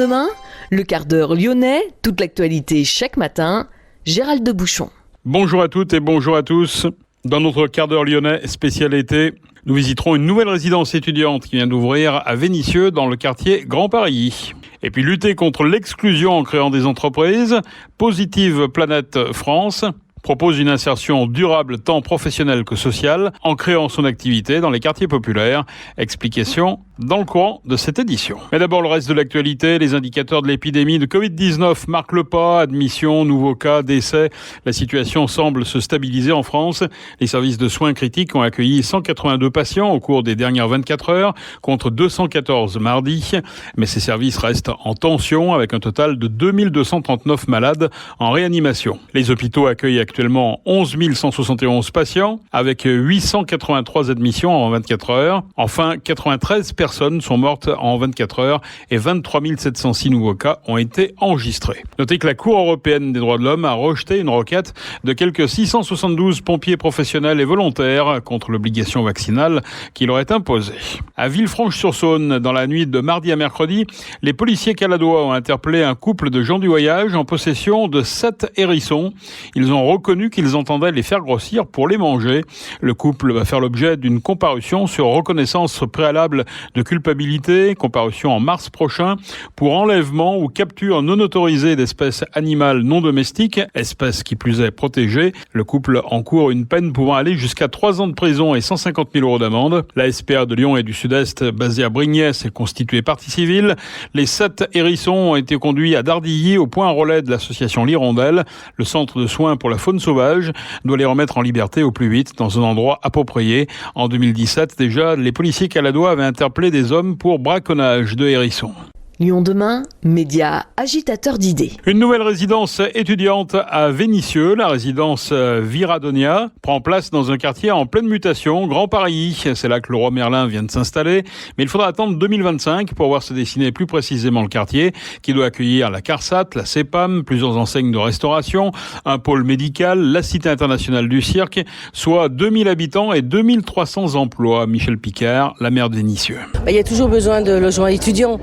demain, le quart d'heure lyonnais, toute l'actualité chaque matin, Gérald de Bouchon. Bonjour à toutes et bonjour à tous. Dans notre quart d'heure lyonnais spécial été, nous visiterons une nouvelle résidence étudiante qui vient d'ouvrir à Vénissieux dans le quartier Grand Paris. Et puis lutter contre l'exclusion en créant des entreprises, Positive Planète France propose une insertion durable tant professionnelle que sociale en créant son activité dans les quartiers populaires. Explication dans le courant de cette édition. Mais d'abord le reste de l'actualité, les indicateurs de l'épidémie de Covid-19 marquent le pas, admissions, nouveaux cas, décès. La situation semble se stabiliser en France. Les services de soins critiques ont accueilli 182 patients au cours des dernières 24 heures contre 214 mardi. Mais ces services restent en tension avec un total de 2239 malades en réanimation. Les hôpitaux accueillent actuellement 11 171 patients avec 883 admissions en 24 heures. Enfin, 93 personnes sont mortes en 24 heures et 23 706 nouveaux cas ont été enregistrés. Notez que la Cour européenne des droits de l'homme a rejeté une requête de quelques 672 pompiers professionnels et volontaires contre l'obligation vaccinale qui leur est imposée. À Villefranche-sur-Saône, dans la nuit de mardi à mercredi, les policiers caladois ont interpellé un couple de gens du voyage en possession de 7 hérissons. Ils ont reconnu qu'ils entendaient les faire grossir pour les manger. Le couple va faire l'objet d'une comparution sur reconnaissance préalable de culpabilité, comparution en mars prochain, pour enlèvement ou capture non autorisée d'espèces animales non domestiques, espèces qui plus est protégées. Le couple encourt une peine pouvant aller jusqu'à 3 ans de prison et 150 000 € d'amende. La SPA de Lyon et du Sud-Est, basée à Brignès, est constituée partie civile. Les 7 hérissons ont été conduits à Dardilly, au point relais de l'association L'Hirondelle. Le centre de soins pour la faune sauvage doit les remettre en liberté au plus vite dans un endroit approprié. En 2017, déjà, les policiers caladois avaient interpellé des hommes pour braconnage de hérissons. Lyon demain, média agitateur d'idées. Une nouvelle résidence étudiante à Vénissieux, la résidence Viradonia, prend place dans un quartier en pleine mutation, Grand Paris. C'est là que le roi Merlin vient de s'installer, mais il faudra attendre 2025 pour voir se dessiner plus précisément le quartier, qui doit accueillir la CARSAT, la CEPAM, plusieurs enseignes de restauration, un pôle médical, la Cité internationale du cirque, soit 2000 habitants et 2300 emplois. Michel Picard, la maire de Vénissieux. Il y a toujours besoin de logements étudiants.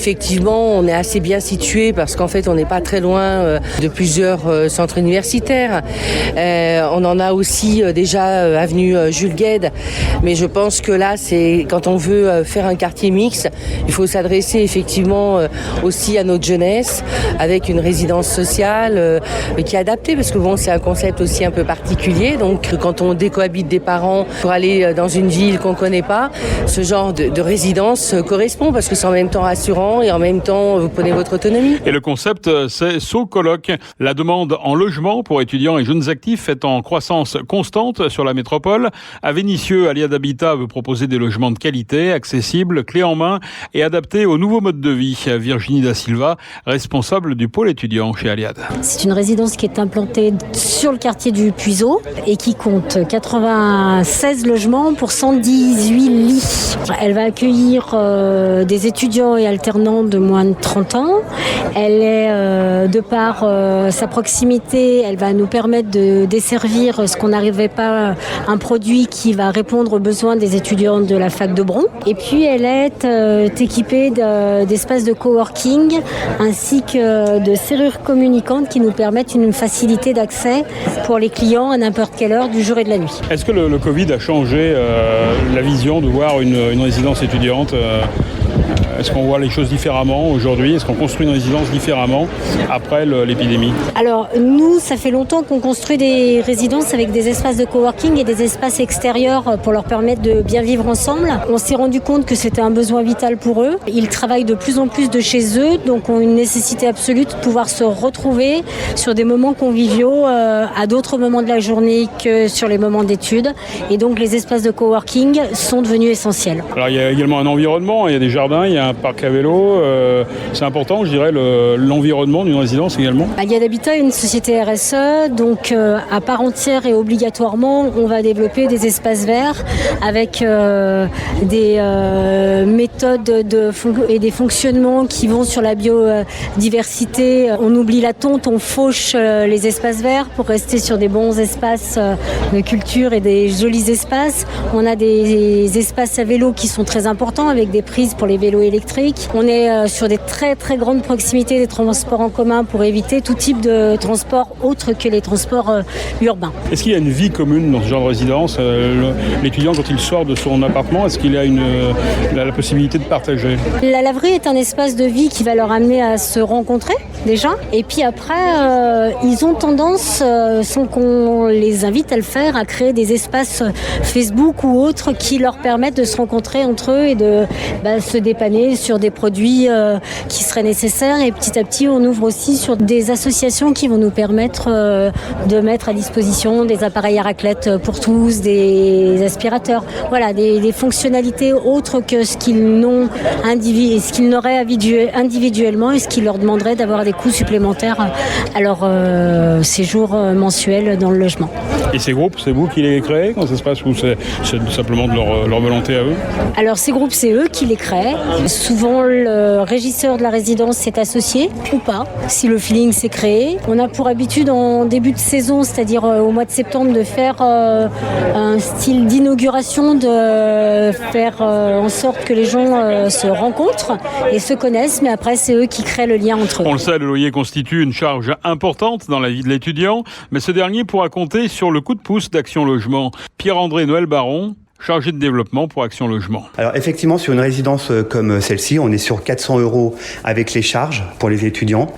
Effectivement, on est assez bien situé parce qu'en fait, on n'est pas très loin de plusieurs centres universitaires. On en a aussi déjà avenue Jules Guesde. Mais je pense que là, c'est quand on veut faire un quartier mixte, il faut s'adresser effectivement aussi à notre jeunesse avec une résidence sociale qui est adaptée parce que bon, c'est un concept aussi un peu particulier. Donc, quand on décohabite des parents pour aller dans une ville qu'on ne connaît pas, ce genre de résidence correspond parce que c'est en même temps rassurant et en même temps, vous prenez votre autonomie. Et le concept, c'est SoColoc. La demande en logement pour étudiants et jeunes actifs est en croissance constante sur la métropole. À Vénissieux, Aliade Habitat veut proposer des logements de qualité, accessibles, clés en main et adaptés aux nouveaux modes de vie. Virginie Da Silva, responsable du pôle étudiant chez Aliade. C'est une résidence qui est implantée sur le quartier du Puiseau et qui compte 96 logements pour 118 lits. Elle va accueillir des étudiants et alternants de moins de 30 ans. Elle est, de par sa proximité, elle va nous permettre de desservir ce qu'on n'arrivait pas, un produit qui va répondre aux besoins des étudiants de la fac de Bron. Et puis elle est équipée d'espaces de coworking ainsi que de serrures communicantes qui nous permettent une facilité d'accès pour les clients à n'importe quelle heure du jour et de la nuit. Est-ce que le Covid a changé la vision de voir une résidence étudiante Est-ce qu'on voit les choses différemment aujourd'hui? Est-ce qu'on construit une résidence différemment après l'épidémie? Alors nous, ça fait longtemps qu'on construit des résidences avec des espaces de coworking et des espaces extérieurs pour leur permettre de bien vivre ensemble. On s'est rendu compte que c'était un besoin vital pour eux. Ils travaillent de plus en plus de chez eux, donc ont une nécessité absolue de pouvoir se retrouver sur des moments conviviaux à d'autres moments de la journée que sur les moments d'études. Et donc les espaces de coworking sont devenus essentiels. Alors il y a également un environnement, il y a des jardins, il y a un parc à vélo. C'est important, je dirais, l'environnement d'une résidence également. Aliade Habitat est une société RSE, donc à part entière et obligatoirement, on va développer des espaces verts avec des méthodes et des fonctionnements qui vont sur la biodiversité. On oublie la tonte, on fauche les espaces verts pour rester sur des bons espaces de culture et des jolis espaces. On a des espaces à vélo qui sont très importants avec des prises pour les vélos électriques. On est sur des très très grandes proximités des transports en commun pour éviter tout type de transport autre que les transports urbains. Est-ce qu'il y a une vie commune dans ce genre de résidence ? L'étudiant, quand il sort de son appartement, est-ce qu'il a la possibilité de partager ? La laverie est un espace de vie qui va leur amener à se rencontrer déjà. Et puis après, ils ont tendance, sans qu'on les invite à le faire, à créer des espaces Facebook ou autres qui leur permettent de se rencontrer entre eux et de se dépanner sur des produits qui seraient nécessaires. Et petit à petit, on ouvre aussi sur des associations qui vont nous permettre de mettre à disposition des appareils à raclette pour tous, des aspirateurs. Voilà, des fonctionnalités autres que ce qu'ils n'ont ce qu'ils n'auraient individuellement et ce qui leur demanderait d'avoir des coûts supplémentaires à leur séjour mensuel dans le logement. Et ces groupes, c'est vous qui les créez quand ça se passe ou c'est simplement de leur volonté à eux ? Alors ces groupes, c'est eux qui les créent. Souvent, le régisseur de la résidence s'est associé ou pas, si le feeling s'est créé. On a pour habitude en début de saison, c'est-à-dire au mois de septembre, de faire un style d'inauguration, de faire en sorte que les gens se rencontrent et se connaissent, mais après c'est eux qui créent le lien entre eux. On le sait, le loyer constitue une charge importante dans la vie de l'étudiant, mais ce dernier pourra compter sur le coup de pouce d'Action Logement. Pierre-André Noël-Baron, chargé de développement pour Action Logement. Alors effectivement, sur une résidence comme celle-ci, on est sur 400 € avec les charges pour les étudiants.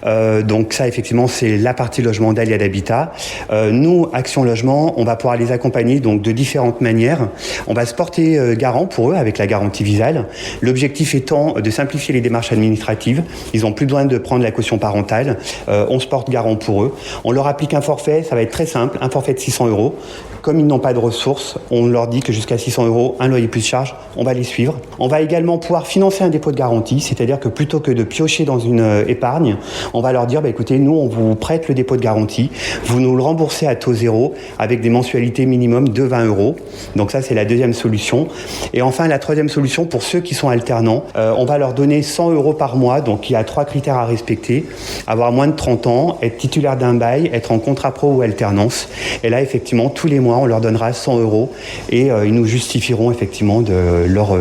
Donc ça, effectivement, c'est la partie logement d'Aliade Habitat. Nous, Action Logement, on va pouvoir les accompagner donc de différentes manières. On va se porter garant pour eux avec la garantie Visale. L'objectif étant de simplifier les démarches administratives. Ils n'ont plus besoin de prendre la caution parentale. On se porte garant pour eux. On leur applique un forfait, ça va être très simple, un forfait de 600 €. Comme ils n'ont pas de ressources, on leur dit que jusqu'à 600 €, un loyer plus charge, on va les suivre. On va également pouvoir financer un dépôt de garantie, c'est-à-dire que plutôt que de piocher dans une épargne, on va leur dire, écoutez, nous, on vous prête le dépôt de garantie, vous nous le remboursez à taux zéro avec des mensualités minimum de 20 €. Donc ça, c'est la deuxième solution. Et enfin, la troisième solution, pour ceux qui sont alternants, on va leur donner 100 € par mois. Donc il y a 3 critères à respecter. Avoir moins de 30 ans, être titulaire d'un bail, être en contrat pro ou alternance. Et là, effectivement, tous les mois, on leur donnera 100 € et ils nous justifieront effectivement de leur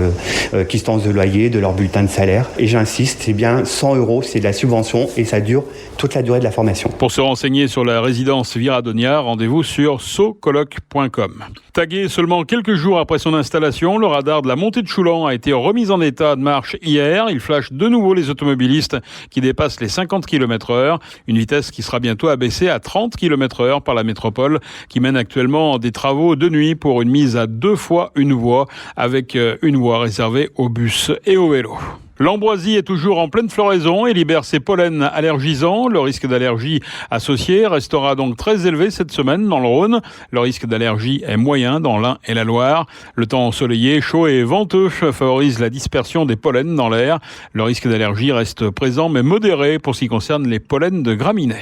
quittance de loyer, de leur bulletin de salaire. Et j'insiste, c'est bien 100 €, c'est de la subvention et ça dure toute la durée de la formation. Pour se renseigner sur la résidence Viradonia, rendez-vous sur socoloc.com. Tagué seulement quelques jours après son installation, le radar de la montée de Choulan a été remis en état de marche hier. Il flash de nouveau les automobilistes qui dépassent les 50 km/h, une vitesse qui sera bientôt abaissée à 30 km/h par la métropole qui mène actuellement des travaux de nuit pour une mise à 2 fois une voie avec une voie réservée aux bus et aux vélos. L'ambroisie est toujours en pleine floraison et libère ses pollens allergisants. Le risque d'allergie associé restera donc très élevé cette semaine dans le Rhône. Le risque d'allergie est moyen dans l'Ain et la Loire. Le temps ensoleillé, chaud et venteux favorise la dispersion des pollens dans l'air. Le risque d'allergie reste présent mais modéré pour ce qui concerne les pollens de graminées.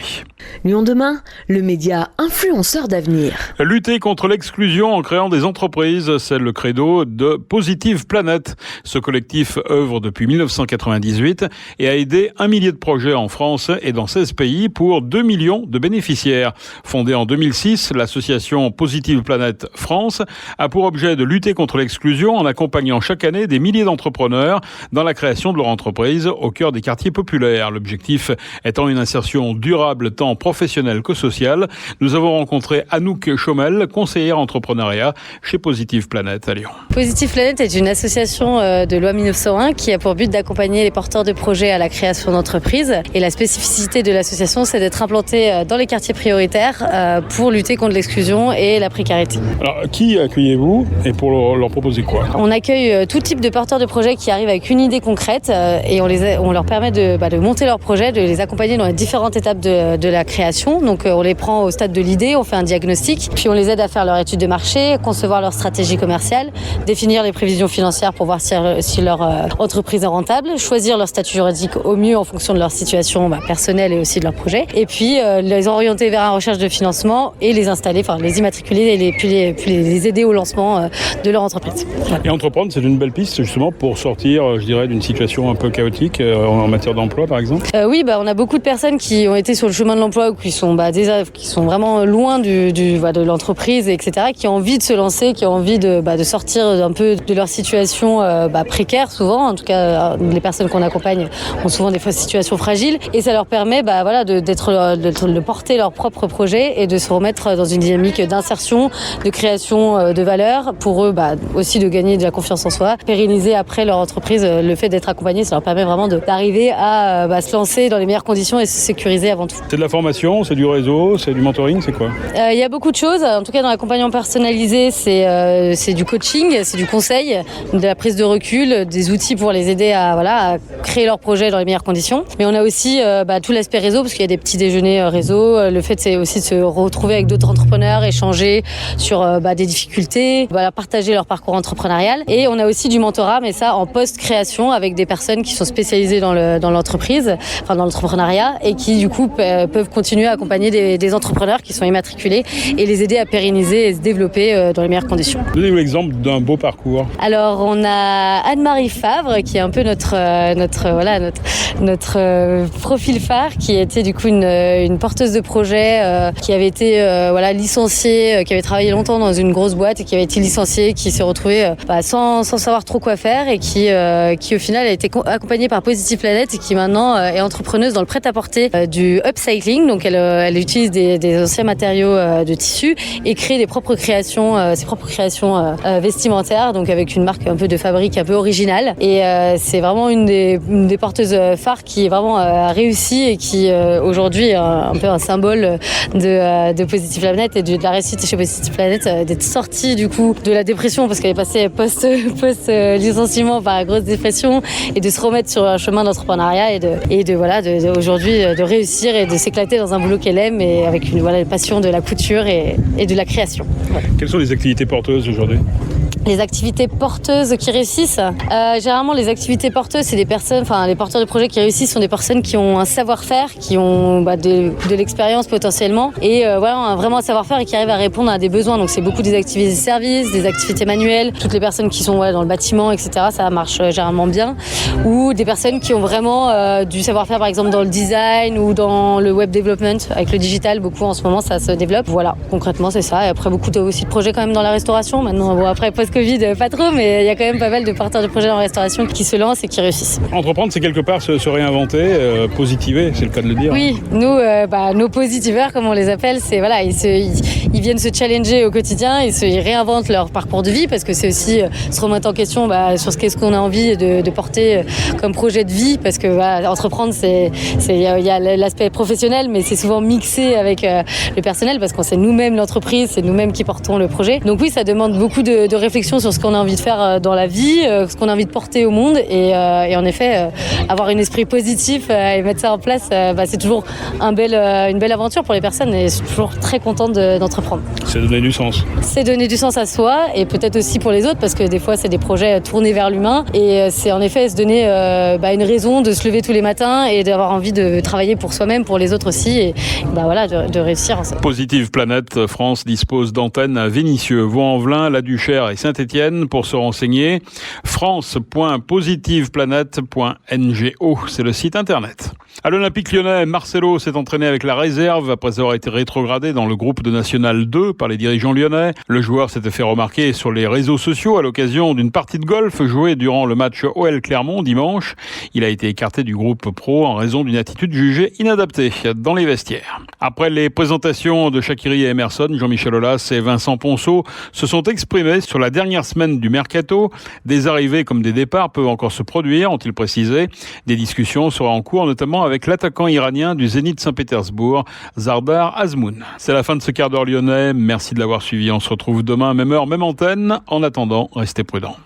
Lyon demain, le média influenceur d'avenir. Lutter contre l'exclusion en créant des entreprises, c'est le credo de Positive Planet. Ce collectif œuvre depuis 1998 et a aidé 1 millier de projets en France et dans 16 pays pour 2 millions de bénéficiaires. Fondée en 2006, l'association Positive Planet France a pour objet de lutter contre l'exclusion en accompagnant chaque année des milliers d'entrepreneurs dans la création de leur entreprise au cœur des quartiers populaires. L'objectif étant une insertion durable tant professionnelle que sociale. Nous avons rencontré Anouk Chomel, conseillère entrepreneuriat chez Positive Planet à Lyon. Positive Planet est une association de loi 1901 qui a pour but d'accompagner les porteurs de projets à la création d'entreprises. Et la spécificité de l'association, c'est d'être implantée dans les quartiers prioritaires pour lutter contre l'exclusion et la précarité. Alors, qui accueillez-vous et pour leur proposer quoi ? On accueille tout type de porteurs de projets qui arrivent avec une idée concrète et on leur permet de monter leur projet, de les accompagner dans les différentes étapes de la création. Donc on les prend au stade de l'idée, on fait un diagnostic, puis on les aide à faire leur étude de marché, concevoir leur stratégie commerciale, définir les prévisions financières pour voir si leur entreprise est rentable, choisir leur statut juridique au mieux en fonction de leur situation personnelle et aussi de leur projet, et puis les orienter vers une recherche de financement et les installer, les immatriculer et puis les aider au lancement de leur entreprise. Voilà. Et entreprendre, c'est une belle piste justement pour sortir, je dirais, d'une situation un peu chaotique en matière d'emploi par exemple. Oui, on a beaucoup de personnes qui ont été sur le chemin de l'emploi ou qui sont vraiment loin de l'entreprise, etc., qui ont envie de se lancer, qui ont envie de sortir un peu de leur situation précaire souvent, en tout cas les personnes qu'on accompagne ont souvent des situations fragiles et ça leur permet de porter leur propre projet et de se remettre dans une dynamique d'insertion, de création de valeur. Pour eux, aussi de gagner de la confiance en soi, pérenniser après leur entreprise. Le fait d'être accompagné, ça leur permet vraiment d'arriver à se lancer dans les meilleures conditions et se sécuriser avant tout. C'est de la formation, c'est du réseau, c'est du mentoring, c'est quoi ? Il y a beaucoup de choses. En tout cas, dans l'accompagnement personnalisé, c'est du coaching, c'est du conseil, de la prise de recul, des outils pour les aider à créer leur projet dans les meilleures conditions. Mais on a aussi tout l'aspect réseau, parce qu'il y a des petits déjeuners réseau. Le fait, c'est aussi de se retrouver avec d'autres entrepreneurs, échanger sur des difficultés, partager leur parcours entrepreneurial. Et on a aussi du mentorat, mais ça en post-création, avec des personnes qui sont spécialisées dans l'entreprise, dans l'entrepreneuriat, et qui du coup peuvent continuer à accompagner des entrepreneurs qui sont immatriculés et les aider à pérenniser et se développer dans les meilleures conditions. Donnez-nous l'exemple d'un beau parcours. Alors on a Anne-Marie Favre qui est un peu notre profil phare, qui était du coup une porteuse de projet qui avait été licenciée, qui avait travaillé longtemps dans une grosse boîte et qui avait été licenciée, qui s'est retrouvée sans savoir trop quoi faire et qui au final a été accompagnée par Positive Planet et qui maintenant est entrepreneuse dans le prêt-à-porter du upcycling. Donc elle utilise des anciens matériaux de tissu et crée ses propres créations vestimentaires, donc avec une marque un peu de fabrique un peu originale. Et c'est vraiment une des porteuses phares qui est vraiment réussie et qui aujourd'hui est un peu un symbole de Positive Planet et de la réussite chez Positive Planet, d'être sortie du coup de la dépression parce qu'elle est passée post licenciement par la grosse dépression et de se remettre sur un chemin d'entrepreneuriat et de aujourd'hui de réussir et de s'éclater dans un boulot qu'elle aime et avec une passion de la couture et de la création. Voilà. Quelles sont les activités porteuses aujourd'hui ? Les activités porteuses qui réussissent, généralement les activités porteuses, c'est des personnes, les porteurs de projets qui réussissent sont des personnes qui ont un savoir-faire, qui ont de l'expérience potentiellement et vraiment un savoir-faire et qui arrivent à répondre à des besoins. Donc c'est beaucoup des activités de service, des activités manuelles, toutes les personnes qui sont dans le bâtiment, etc. Ça marche généralement bien. Ou des personnes qui ont vraiment du savoir-faire, par exemple dans le design ou dans le web development, avec le digital, beaucoup en ce moment ça se développe. Voilà, concrètement c'est ça. Et après beaucoup aussi de projets quand même dans la restauration. Maintenant, après post-Covid, pas trop, mais il y a quand même pas mal de porteurs de projets dans la restauration qui se lancent et qui réussissent. Entreprendre, c'est quelque part se réinventer, positiver, c'est le cas de le dire. Oui, nous, nos positiveurs, comme on les appelle, c'est ils viennent se challenger au quotidien, ils réinventent leur parcours de vie parce que c'est aussi se remettre en question sur qu'est-ce qu'on a envie de porter comme projet de vie, parce que entreprendre, il y a l'aspect professionnel, mais c'est souvent mixé avec le personnel parce qu'on c'est nous-mêmes l'entreprise, c'est nous-mêmes qui portons le projet. Donc oui, ça demande beaucoup de réflexion sur ce qu'on a envie de faire dans la vie, ce qu'on a envie de porter au monde et en effet avoir un esprit positif et mettre ça en place, c'est toujours une belle aventure pour les personnes et je suis toujours très contente d'entreprendre. C'est donner du sens. C'est donner du sens à soi et peut-être aussi pour les autres parce que des fois c'est des projets tournés vers l'humain et c'est en effet se donner une raison de se lever tous les matins et d'avoir envie de travailler pour soi-même, pour les autres aussi et de réussir. Positive Planet France dispose d'antennes à Vénissieux, Vaux-en-Velin, La Duchère et Saint-Étienne. Pour se renseigner, france.positiveplanet.ngo, c'est le site internet. À l'Olympique Lyonnais, Marcelo s'est entraîné avec la réserve après avoir été rétrogradé dans le groupe de National 2 par les dirigeants lyonnais. Le joueur s'était fait remarquer sur les réseaux sociaux à l'occasion d'une partie de golf jouée durant le match OL Clermont dimanche. Il a été écarté du groupe pro en raison d'une attitude jugée inadaptée dans les vestiaires. Après les présentations de Shaqiri et Emerson, Jean-Michel Aulas et Vincent Ponceau se sont exprimés sur la dernière semaine du mercato. Des arrivées comme des départs peuvent encore se produire, ont-ils précisé. Des discussions seraient en cours, notamment avec l'attaquant iranien du Zénith Saint-Pétersbourg, Zardar Azmoun. C'est la fin de ce quart d'heure lyonnais. Merci de l'avoir suivi. On se retrouve demain, même heure, même antenne. En attendant, restez prudents.